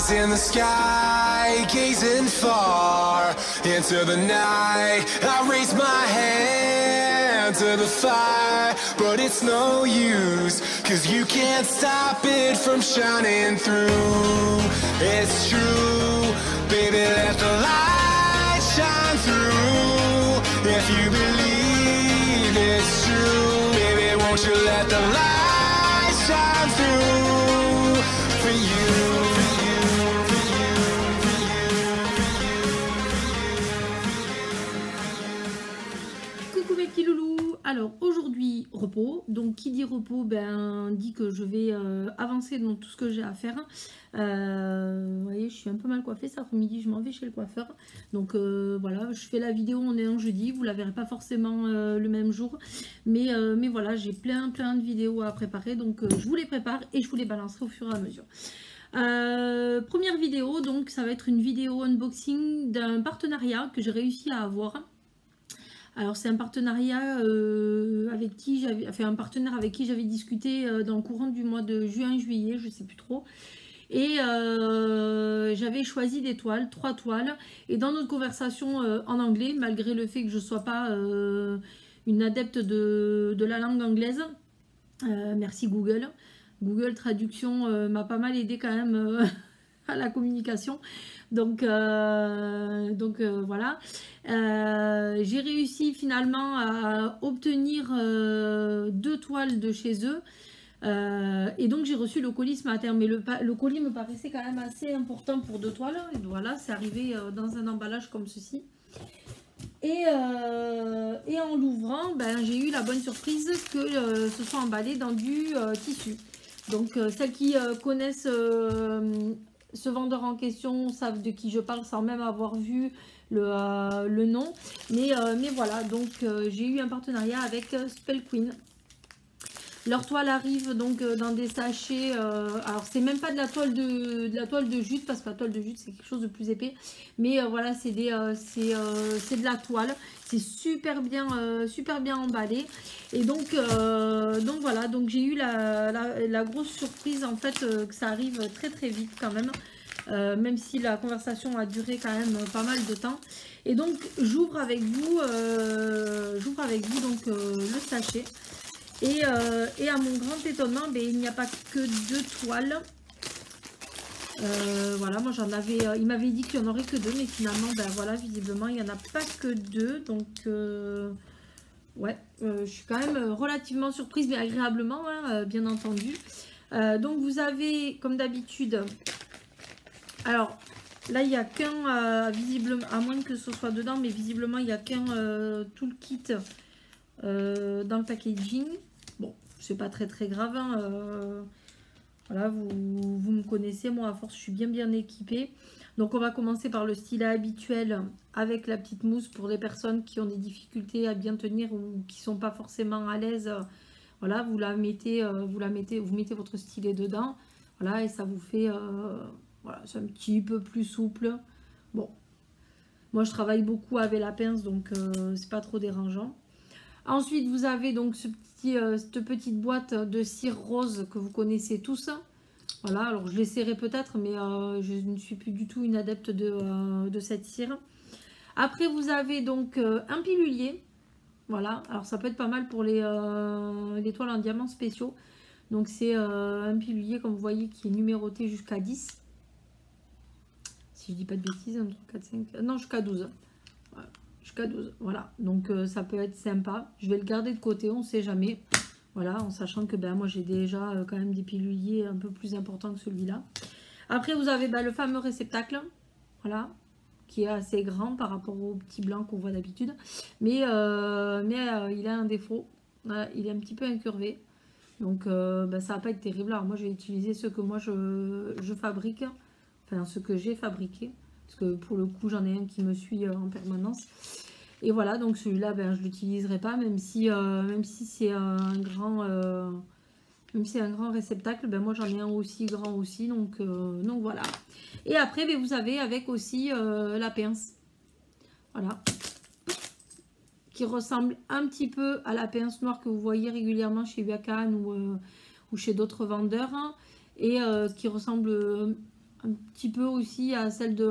eyes in the sky, gazing far into the night. I raise my hand to the fire, but it's no use, 'cause you can't stop it from shining through. It's true, baby, let the light shine through. If you believe it's true, baby, won't you let the light shine through for you. Coucou mes petits loulous. Alors aujourd'hui repos, donc qui dit repos dit que je vais avancer dans tout ce que j'ai à faire. Vous voyez, je suis un peu mal coiffée cet après-midi, je m'en vais chez le coiffeur, donc voilà, je fais la vidéo, on est un jeudi, vous la verrez pas forcément le même jour, mais voilà, j'ai plein de vidéos à préparer, donc je vous les prépare et je vous les balancerai au fur et à mesure. Première vidéo, donc ça va être une vidéo unboxing d'un partenariat que j'ai réussi à avoir. Alors c'est un partenariat avec qui j'avais, enfin un partenaire avec qui j'avais discuté dans le courant du mois de juin-juillet, je sais plus trop. Et j'avais choisi des toiles, 3 toiles. Et dans notre conversation en anglais, malgré le fait que je ne sois pas une adepte de la langue anglaise, merci Google. Google Traduction m'a pas mal aidé quand même à la communication. Donc voilà, j'ai réussi finalement à obtenir 2 toiles de chez eux, et donc j'ai reçu le colis ce matin, mais le colis me paraissait quand même assez important pour 2 toiles, et voilà, c'est arrivé dans un emballage comme ceci, et en l'ouvrant, j'ai eu la bonne surprise que ce soit emballé dans du tissu. Donc celles qui connaissent ce vendeur en question savent de qui je parle sans même avoir vu le nom. Mais voilà, donc j'ai eu un partenariat avec Spell Queen. Leur toile arrive donc dans des sachets. Alors c'est même pas de la toile de jute, parce que la toile de jute c'est quelque chose de plus épais. Mais voilà, c'est de la toile. C'est super bien emballé. Et donc voilà, donc j'ai eu la grosse surprise en fait que ça arrive très vite quand même. Même si la conversation a duré quand même pas mal de temps. Et donc j'ouvre avec vous donc le sachet. Et à mon grand étonnement, il n'y a pas que 2 toiles. Voilà, moi j'en avais, il m'avait dit qu'il n'y en aurait que 2, mais finalement, voilà, visiblement, il n'y en a pas que 2. Donc, ouais, je suis quand même relativement surprise, mais agréablement, hein, bien entendu. Donc, vous avez, comme d'habitude, alors là, il n'y a qu'un, visiblement, à moins que ce soit dedans, mais visiblement, il n'y a qu'un toolkit dans le packaging. Bon, c'est pas très grave, hein, voilà, vous me connaissez, moi à force je suis bien équipée. Donc on va commencer par le stylet habituel avec la petite mousse pour les personnes qui ont des difficultés à bien tenir ou qui sont pas forcément à l'aise. Voilà, vous mettez votre stylet dedans, voilà, et ça vous fait voilà, c'est un petit peu plus souple. Bon, moi je travaille beaucoup avec la pince, donc c'est pas trop dérangeant. Ensuite, vous avez donc cette petite boîte de cire rose que vous connaissez tous. Voilà, alors je l'essaierai peut-être, mais je ne suis plus du tout une adepte de cette cire. Après, vous avez donc un pilulier. Voilà, alors ça peut être pas mal pour les toiles en diamants spéciaux. Donc c'est un pilulier, comme vous voyez, qui est numéroté jusqu'à 10. Si je dis pas de bêtises, 1, 3, 4, 5... Non, jusqu'à 12. Voilà. Jusqu'à 12, voilà, donc ça peut être sympa. Je vais le garder de côté, on sait jamais, voilà, en sachant que moi j'ai déjà quand même des piluliers un peu plus importants que celui-là. Après vous avez le fameux réceptacle, voilà, qui est assez grand par rapport au petit blanc qu'on voit d'habitude, mais il a un défaut, voilà, il est un petit peu incurvé, donc ça va pas être terrible. Alors moi je vais utiliser ceux que moi je fabrique, enfin ceux que j'ai fabriqués, parce que pour le coup j'en ai un qui me suit en permanence. Et voilà, donc celui-là je l'utiliserai pas, même si c'est un grand réceptacle, moi j'en ai un aussi grand aussi, donc voilà. Et après vous avez avec aussi la pince, voilà, qui ressemble un petit peu à la pince noire que vous voyez régulièrement chez Wakan ou chez d'autres vendeurs, hein, et qui ressemble un petit peu aussi à celle de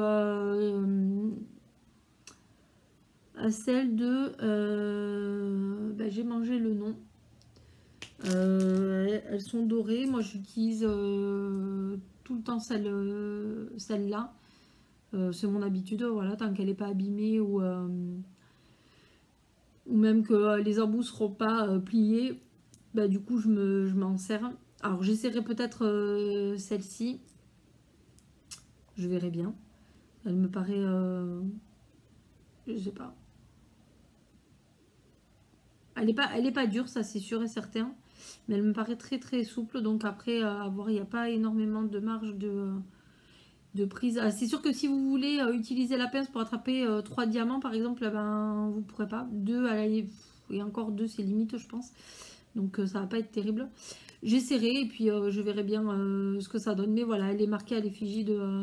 j'ai mangé le nom. Elles sont dorées. Moi j'utilise tout le temps celle-là. C'est mon habitude, voilà, tant qu'elle n'est pas abîmée ou même que les embouts ne seront pas pliés, bah, du coup je m'en sers. Alors j'essaierai peut-être celle-ci. Je verrai bien. Elle me paraît... je sais pas. Elle est pas dure, ça c'est sûr et certain. Mais elle me paraît très très souple. Donc après, à voir, il n'y a pas énormément de marge de prise. Ah, c'est sûr que si vous voulez utiliser la pince pour attraper 3 diamants par exemple, ben, vous ne pourrez pas. 2, et encore 2 c'est limite je pense. Donc ça va pas être terrible. J'essaierai et puis je verrai bien ce que ça donne. Mais voilà, elle est marquée à l'effigie de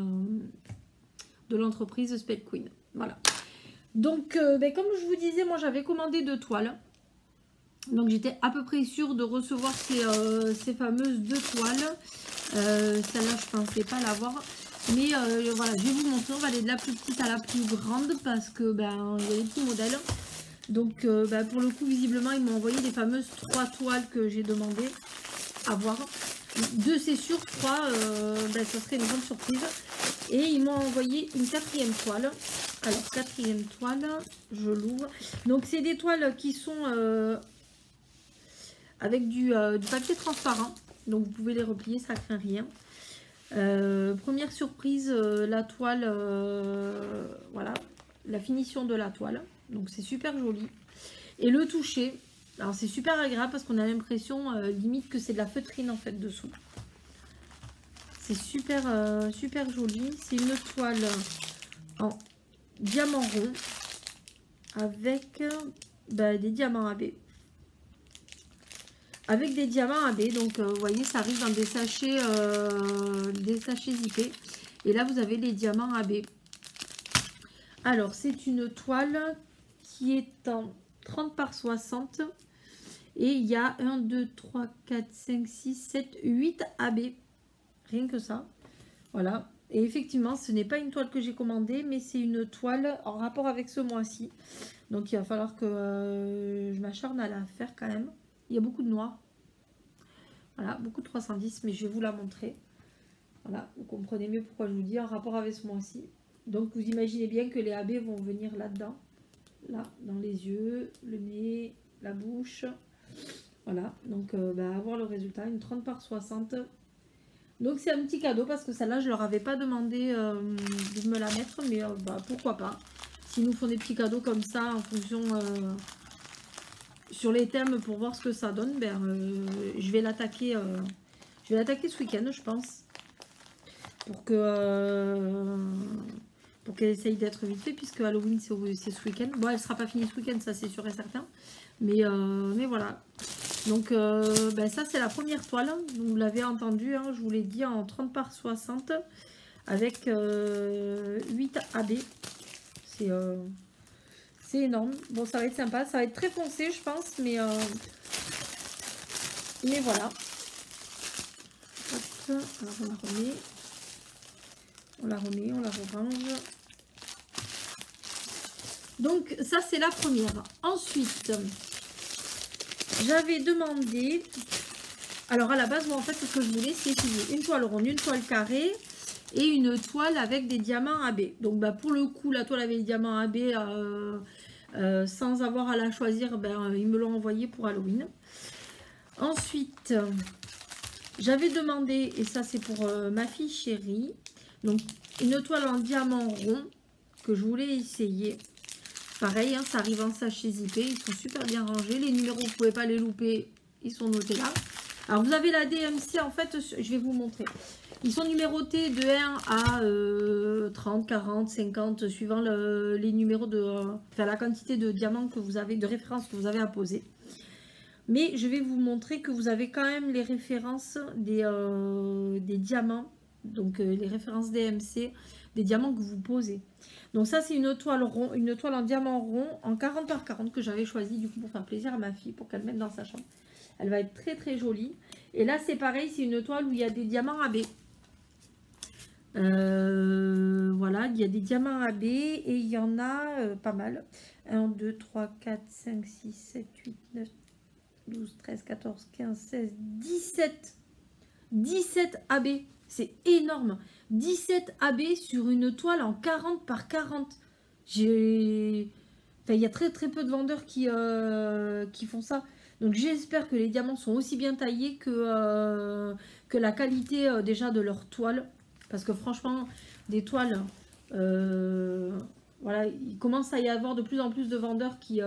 l'entreprise Spell Queen. Voilà. Donc comme je vous disais, moi j'avais commandé 2 toiles. Donc j'étais à peu près sûre de recevoir ces fameuses 2 toiles. Celle-là je pensais pas l'avoir. Mais voilà, je vais vous montrer. On va aller de la plus petite à la plus grande parce que ben il y a des petits modèles. Donc pour le coup visiblement ils m'ont envoyé les fameuses 3 toiles que j'ai demandé à voir. 2 c'est sûr, 3 ça serait une grande surprise. Et ils m'ont envoyé une 4e toile. Alors 4e toile, je l'ouvre. Donc c'est des toiles qui sont avec du papier transparent. Donc vous pouvez les replier, ça craint rien. Première surprise, la toile, voilà, la finition de la toile. Donc c'est super joli. Et le toucher, alors c'est super agréable parce qu'on a l'impression limite que c'est de la feutrine en fait dessous. C'est super, super joli. C'est une toile en diamant rond avec des diamants AB. Avec des diamants AB, donc vous voyez, ça arrive dans des sachets zippés. Et là, vous avez les diamants AB. Alors, c'est une toile qui est en 30 par 60. Et il y a 1, 2, 3, 4, 5, 6, 7, 8 AB. Rien que ça. Voilà. Et effectivement, ce n'est pas une toile que j'ai commandée, mais c'est une toile en rapport avec ce mois-ci. Donc, il va falloir que je m'acharne à la faire quand même. Il y a beaucoup de noir. Voilà, beaucoup de 310, mais je vais vous la montrer. Voilà, vous comprenez mieux pourquoi je vous dis en rapport avec ce mois-ci. Donc, vous imaginez bien que les AB vont venir là-dedans. Là, dans les yeux, le nez, la bouche. Voilà, donc avoir le résultat, une 30 par 60. Donc, c'est un petit cadeau parce que celle-là, je leur avais pas demandé de me la mettre, mais pourquoi pas. S'ils nous font des petits cadeaux comme ça en fonction... sur les thèmes pour voir ce que ça donne, je vais l'attaquer ce week-end, je pense, pour qu'elle essaye d'être vite fait, puisque Halloween c'est ce week-end. Bon, elle sera pas finie ce week-end, ça c'est sûr et certain, mais voilà. Donc ça c'est la première toile, vous l'avez entendu, hein, je vous l'ai dit, en 30 par 60 avec 8 AB. C'est énorme. Bon, ça va être sympa. Ça va être très foncé, je pense. Mais voilà. Hop, alors on la remet. On la remet, on la rerange. Donc, ça, c'est la première. Ensuite, j'avais demandé... Alors, à la base, moi, en fait, ce que je voulais, c'est une toile ronde, une toile carrée et une toile avec des diamants AB. Donc, pour le coup, la toile avec les diamants AB... sans avoir à la choisir, ils me l'ont envoyé pour Halloween. Ensuite, j'avais demandé, et ça c'est pour ma fille chérie, donc une toile en diamant rond que je voulais essayer. Pareil, hein, ça arrive en sachet zippé, ils sont super bien rangés. Les numéros, vous ne pouvez pas les louper, ils sont notés là. Alors vous avez la DMC, en fait, je vais vous montrer. Ils sont numérotés de 1 à 30, 40, 50, suivant les numéros la quantité de diamants que vous avez, de références que vous avez à poser. Mais je vais vous montrer que vous avez quand même les références des diamants, donc les références DMC, des diamants que vous posez. Donc ça c'est une toile en diamant rond en 40 par 40 que j'avais choisi du coup pour faire plaisir à ma fille, pour qu'elle mette dans sa chambre. Elle va être très très jolie. Et là c'est pareil, c'est une toile où il y a des diamants AB. Voilà, il y a des diamants AB et il y en a pas mal. 1, 2, 3, 4, 5, 6, 7, 8, 9, 12, 13, 14, 15, 16, 17. 17 AB, c'est énorme. 17 AB sur une toile en 40 par 40. Enfin, il y a très très peu de vendeurs qui font ça. Donc j'espère que les diamants sont aussi bien taillés que la qualité déjà de leur toile. Parce que franchement, des toiles, voilà, il commence à y avoir de plus en plus de vendeurs qui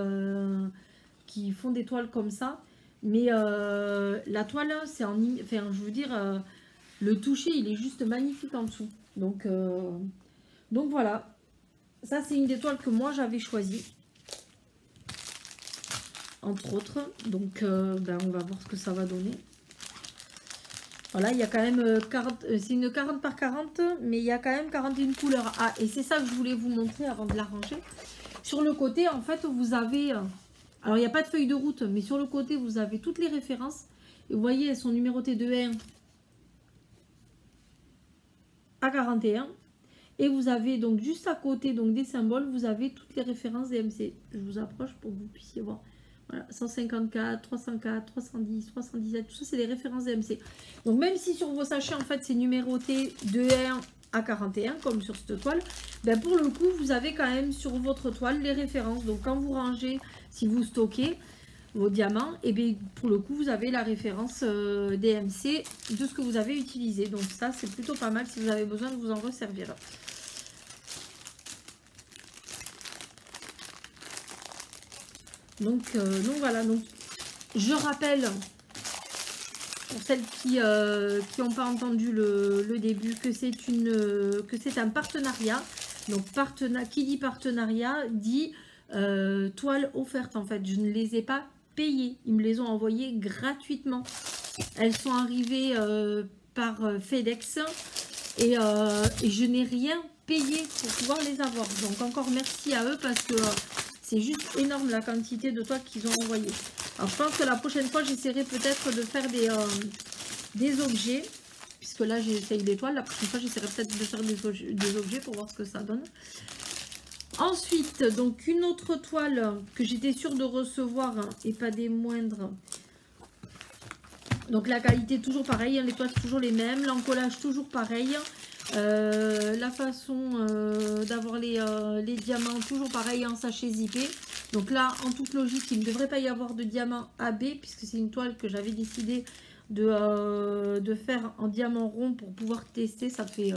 font des toiles comme ça. Mais la toile, c'est enfin, je veux dire, le toucher, il est juste magnifique en dessous. Donc voilà, ça c'est une des toiles que moi j'avais choisie. Entre autres, donc ben, on va voir ce que ça va donner. Voilà, il y a quand même 40, c'est une 40 par 40, mais il y a quand même 41 couleurs. Ah, et c'est ça que je voulais vous montrer avant de la ranger. Sur le côté, en fait, vous avez, alors il n'y a pas de feuille de route, mais sur le côté, vous avez toutes les références. Et vous voyez, elles sont numérotées de 1 à 41. Et vous avez donc juste à côté donc des symboles, vous avez toutes les références DMC. Je vous approche pour que vous puissiez voir. Voilà, 154, 304, 310, 317, tout ça c'est les références DMC. Donc même si sur vos sachets en fait c'est numéroté de 1 à 41 comme sur cette toile, ben pour le coup vous avez quand même sur votre toile les références. Donc quand vous rangez, si vous stockez vos diamants, et bien pour le coup vous avez la référence DMC de ce que vous avez utilisé. Donc ça c'est plutôt pas mal si vous avez besoin de vous en resservir. Donc voilà, donc je rappelle pour celles qui n'ont pas entendu le début que c'est un partenariat. Donc qui dit partenariat dit toile offerte en fait. Je ne les ai pas payées, ils me les ont envoyées gratuitement. Elles sont arrivées par FedEx et je n'ai rien payé pour pouvoir les avoir. Donc encore merci à eux parce que c'est juste énorme la quantité de toiles qu'ils ont envoyé. Alors je pense que la prochaine fois j'essaierai peut-être de faire des objets. Puisque là j'essaye des toiles. La prochaine fois j'essaierai peut-être de faire des objets pour voir ce que ça donne. Ensuite, donc une autre toile que j'étais sûre de recevoir et pas des moindres. Donc la qualité toujours pareil, les toiles toujours les mêmes, l'encollage toujours pareil. La façon d'avoir les diamants toujours pareil en sachet zippé. Donc là en toute logique il ne devrait pas y avoir de diamant AB puisque c'est une toile que j'avais décidé de faire en diamant rond pour pouvoir tester. Ça fait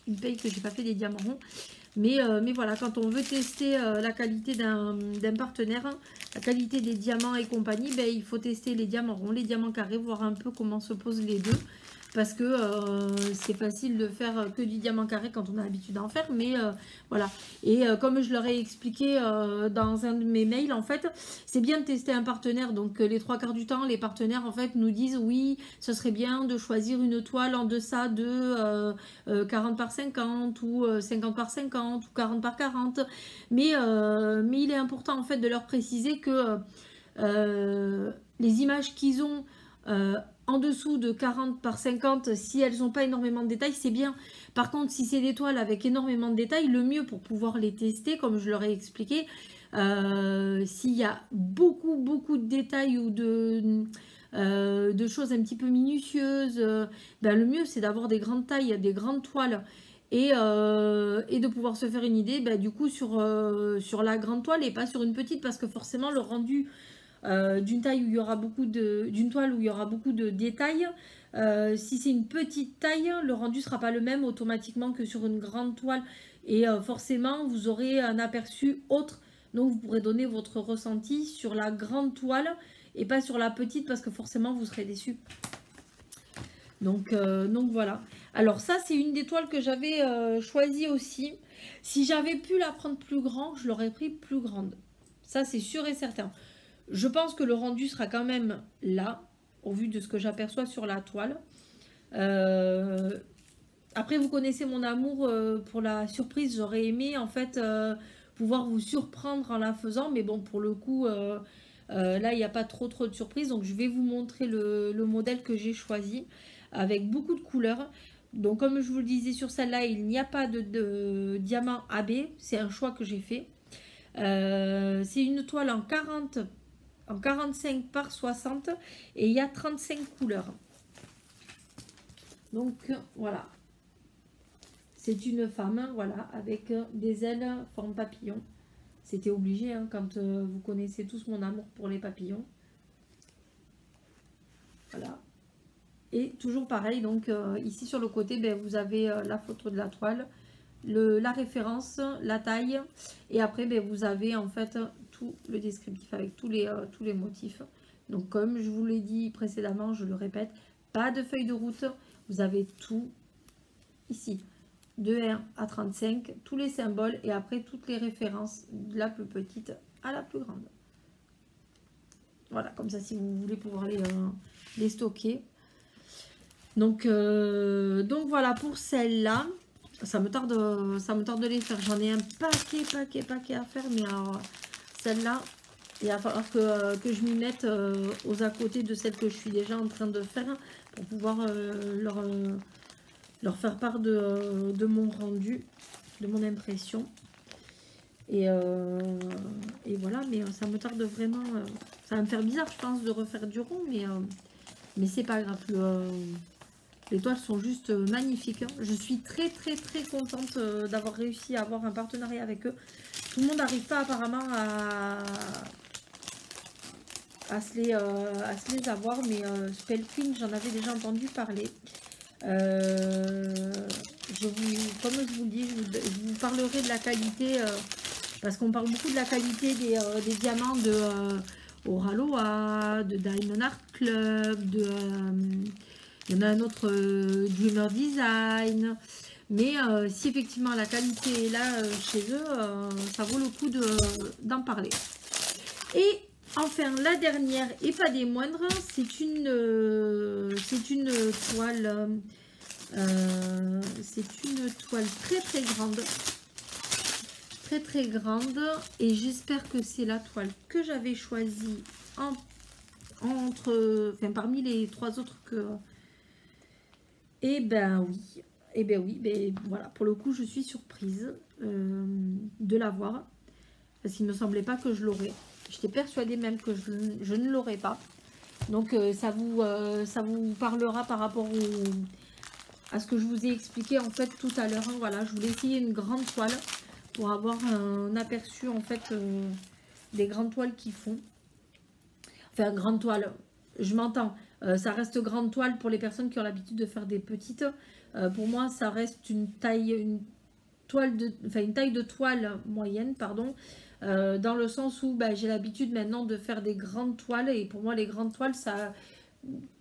une paye que j'ai pas fait des diamants ronds, mais voilà, quand on veut tester la qualité d'un partenaire, la qualité des diamants et compagnie, ben, il faut tester les diamants ronds, les diamants carrés, voir un peu comment se posent les deux. Parce que c'est facile de faire que du diamant carré quand on a l'habitude d'en faire. Mais voilà. Et comme je leur ai expliqué dans un de mes mails, en fait, c'est bien de tester un partenaire. Donc les 3/4 du temps, les partenaires, en fait, nous disent oui, ce serait bien de choisir une toile en deçà de 40 par 50 ou 50 par 50 ou 40 par 40. Mais il est important, en fait, de leur préciser que les images qu'ils ont en dessous de 40 par 50, si elles n'ont pas énormément de détails, c'est bien. Par contre, si c'est des toiles avec énormément de détails, le mieux pour pouvoir les tester, comme je leur ai expliqué, s'il y a beaucoup de détails ou de choses un petit peu minutieuses, ben le mieux c'est d'avoir des grandes tailles, des grandes toiles. Et de pouvoir se faire une idée du coup sur la grande toile et pas sur une petite, parce que forcément le rendu d'une taille où il y aura d'une toile où il y aura beaucoup de détails, si c'est une petite taille, le rendu sera pas le même automatiquement que sur une grande toile, et forcément vous aurez un aperçu autre, donc vous pourrez donner votre ressenti sur la grande toile et pas sur la petite, parce que forcément vous serez déçu. Donc voilà. Alors ça c'est une des toiles que j'avais choisie aussi. Si j'avais pu la prendre plus grande, je l'aurais pris plus grande. Ça c'est sûr et certain. Je pense que le rendu sera quand même là, au vu de ce que j'aperçois sur la toile. Après, vous connaissez mon amour pour la surprise. J'aurais aimé, en fait, pouvoir vous surprendre en la faisant. Mais bon, pour le coup, là, il n'y a pas trop de surprises. Donc, je vais vous montrer le modèle que j'ai choisi, avec beaucoup de couleurs. Donc comme je vous le disais sur celle-là, il n'y a pas de diamant AB, c'est un choix que j'ai fait. C'est une toile en 45 par 60 et il y a 35 couleurs. Donc voilà, c'est une femme, voilà, avec des ailes forme papillon. C'était obligé, hein, quand vous connaissez tous mon amour pour les papillons. Voilà. Et toujours pareil, donc ici sur le côté, ben, vous avez la photo de la toile, la référence, la taille, et après ben, vous avez en fait tout le descriptif avec tous les motifs. Donc comme je vous l'ai dit précédemment, je le répète, pas de feuille de route, vous avez tout ici, de 1 à 35, tous les symboles et après toutes les références, de la plus petite à la plus grande. Voilà, comme ça si vous voulez pouvoir les stocker. Donc voilà pour celle-là. Ça me tarde de les faire. J'en ai un paquet à faire. Mais alors, celle-là, il va falloir que je m'y mette aux à côté de celle que je suis déjà en train de faire pour pouvoir leur faire part de mon rendu, de mon impression. Et voilà, mais ça me tarde vraiment. Ça va me faire bizarre, je pense, de refaire du rond, mais c'est pas grave. Les toiles sont juste magnifiques. Hein. Je suis très contente d'avoir réussi à avoir un partenariat avec eux. Tout le monde n'arrive pas apparemment à se les avoir, mais Spell Queen, j'en avais déjà entendu parler. Comme je vous le dis, je vous parlerai de la qualité, parce qu'on parle beaucoup de la qualité des diamants de Oraloa, de Diamond Art Club, il y en a un autre, Dreamer Design. Mais si effectivement la qualité est là chez eux, ça vaut le coup d'en parler. Et enfin, la dernière et pas des moindres, c'est une toile. C'est une toile très grande. Très grande. Et j'espère que c'est la toile que j'avais choisie parmi les trois autres que... Eh ben oui, ben voilà, pour le coup je suis surprise de l'avoir, parce qu'il ne me semblait pas que je l'aurais. J'étais persuadée même que je ne l'aurais pas. Donc ça vous parlera par rapport à ce que je vous ai expliqué en fait tout à l'heure. Hein, voilà, je voulais essayer une grande toile pour avoir un aperçu en fait des grandes toiles qui font. Enfin, grande toile, je m'entends. Ça reste grande toile pour les personnes qui ont l'habitude de faire des petites. Pour moi, ça reste une taille de toile moyenne, pardon, dans le sens où j'ai l'habitude maintenant de faire des grandes toiles. Et pour moi, les grandes toiles, ça,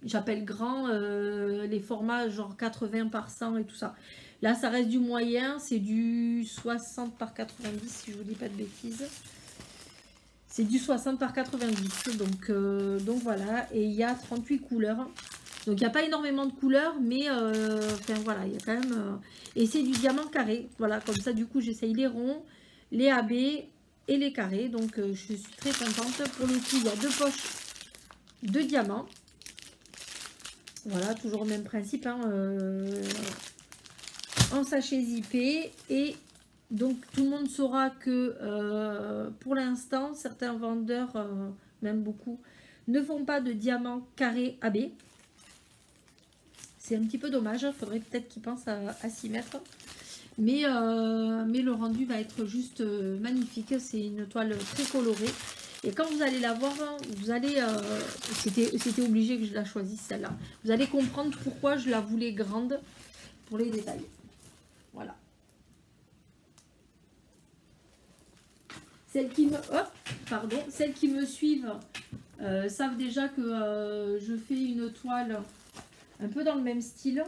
j'appelle grand les formats genre 80 par 100 et tout ça. Là, ça reste du moyen, c'est du 60 par 90, si je vous dis pas de bêtises. C'est du 60 par 90, donc voilà, et il y a 38 couleurs. Donc il n'y a pas énormément de couleurs, mais enfin voilà, il y a quand même... et c'est du diamant carré, voilà, comme ça du coup j'essaye les ronds, les AB et les carrés. Donc je suis très contente. Pour le coup, il y a deux poches de diamants. Voilà, toujours le même principe, hein, en sachet zippé. Et donc tout le monde saura que pour l'instant, certains vendeurs, même beaucoup, ne font pas de diamants carrés AB. C'est un petit peu dommage, il faudrait peut-être qu'ils pensent à s'y mettre. Mais le rendu va être juste magnifique. C'est une toile très colorée. Et quand vous allez la voir, vous allez... c'était obligé que je la choisisse celle-là. Vous allez comprendre pourquoi je la voulais grande pour les détails. Voilà. Celles qui me suivent savent déjà que je fais une toile un peu dans le même style,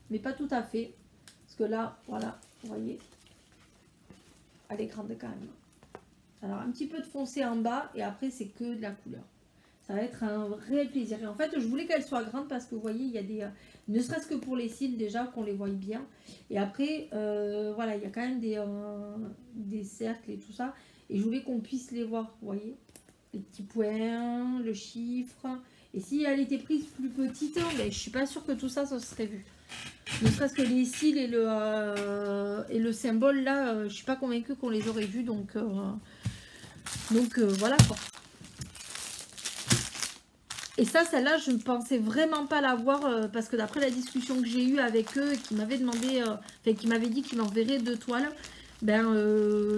mais pas tout à fait. Parce que là, voilà, vous voyez, elle est grande quand même. Alors, un petit peu de foncé en bas et après, c'est que de la couleur. Ça va être un réel plaisir. Et en fait, je voulais qu'elle soit grande parce que vous voyez, il y a des... ne serait-ce que pour les cils déjà, qu'on les voie bien. Et après, voilà, il y a quand même des cercles et tout ça. Et je voulais qu'on puisse les voir, vous voyez. Les petits points, le chiffre. Et si elle était prise plus petite, ben, je suis pas sûre que tout ça, ça se serait vu. Ne serait-ce que les cils et le symbole là, je suis pas convaincue qu'on les aurait vus, donc voilà quoi. Et ça, celle-là, je ne pensais vraiment pas l'avoir parce que d'après la discussion que j'ai eue avec eux et qui m'avaient demandé, qui m'avaient dit qu'ils m'enverraient 2 toiles, ben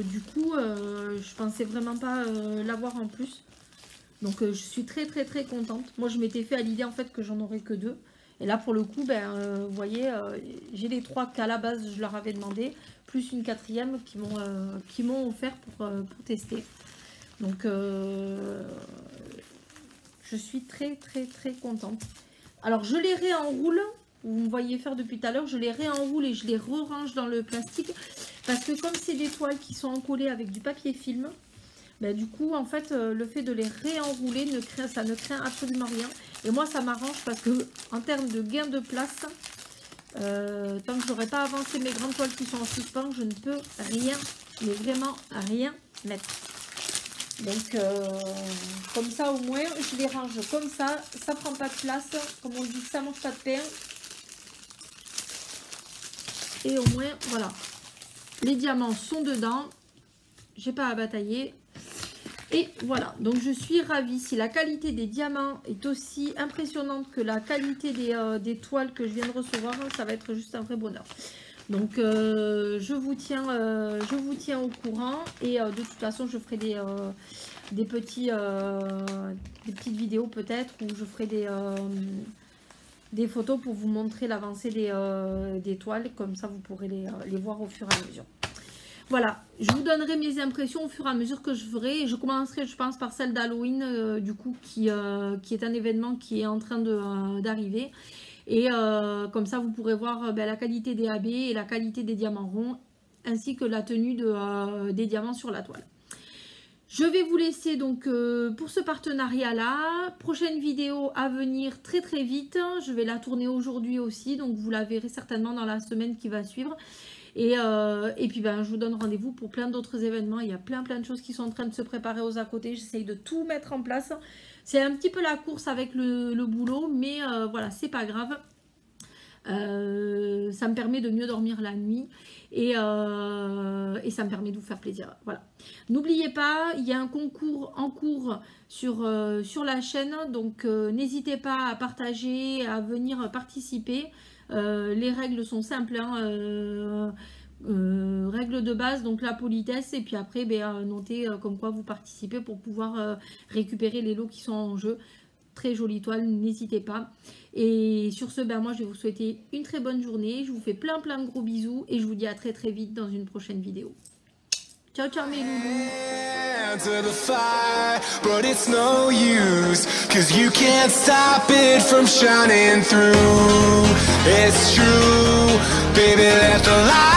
du coup, je pensais vraiment pas l'avoir en plus. Donc je suis très contente. Moi, je m'étais fait à l'idée en fait que j'en aurais que 2. Et là, pour le coup, ben vous voyez, j'ai les 3 qu'à la base je leur avais demandé, plus une 4e qui m'ont offert pour tester. Donc je suis très contente. Alors je les réenroule, vous me voyez faire depuis tout à l'heure, je les réenroule et je les re-range dans le plastique. Parce que comme c'est des toiles qui sont encollées avec du papier film, ben, du coup en fait le fait de les réenrouler, ça ne craint absolument rien. Et moi ça m'arrange parce que en termes de gain de place, tant que je n'aurai pas avancé mes grandes toiles qui sont en suspens, je ne peux rien, mais vraiment rien mettre. Donc comme ça au moins je les range comme ça prend pas de place, comme on dit, ça mange pas de pain. Et au moins voilà, les diamants sont dedans, j'ai pas à batailler. Et voilà, donc je suis ravie. Si la qualité des diamants est aussi impressionnante que la qualité des toiles que je viens de recevoir, ça va être juste un vrai bonheur. Donc je vous tiens au courant et de toute façon je ferai des petites vidéos peut-être, où je ferai des photos pour vous montrer l'avancée des toiles, comme ça vous pourrez les voir au fur et à mesure. Voilà, je vous donnerai mes impressions au fur et à mesure que je ferai. Et je commencerai, je pense, par celle d'Halloween, du coup, qui est un événement qui est en train d'arriver. Et comme ça, vous pourrez voir la qualité des AB et la qualité des diamants ronds, ainsi que la tenue des diamants sur la toile. Je vais vous laisser donc pour ce partenariat-là. Prochaine vidéo à venir très vite. Je vais la tourner aujourd'hui aussi, donc vous la verrez certainement dans la semaine qui va suivre. Et puis ben, je vous donne rendez-vous pour plein d'autres événements. Il y a plein de choses qui sont en train de se préparer aux à côté. J'essaye de tout mettre en place. C'est un petit peu la course avec le boulot, mais voilà, c'est pas grave. Ça me permet de mieux dormir la nuit et ça me permet de vous faire plaisir. Voilà. N'oubliez pas, il y a un concours en cours sur la chaîne, donc n'hésitez pas à partager, à venir participer. Les règles sont simples, hein, règles de base, donc la politesse, et puis après notez comme quoi vous participez pour pouvoir récupérer les lots qui sont en jeu. Très jolie toile, n'hésitez pas. Et sur ce, moi je vais vous souhaiter une très bonne journée. Je vous fais plein de gros bisous et je vous dis à très vite dans une prochaine vidéo. Ciao mes loulous. To the fire, but it's no use, 'cause you can't stop it from shining through. It's true, baby, let the light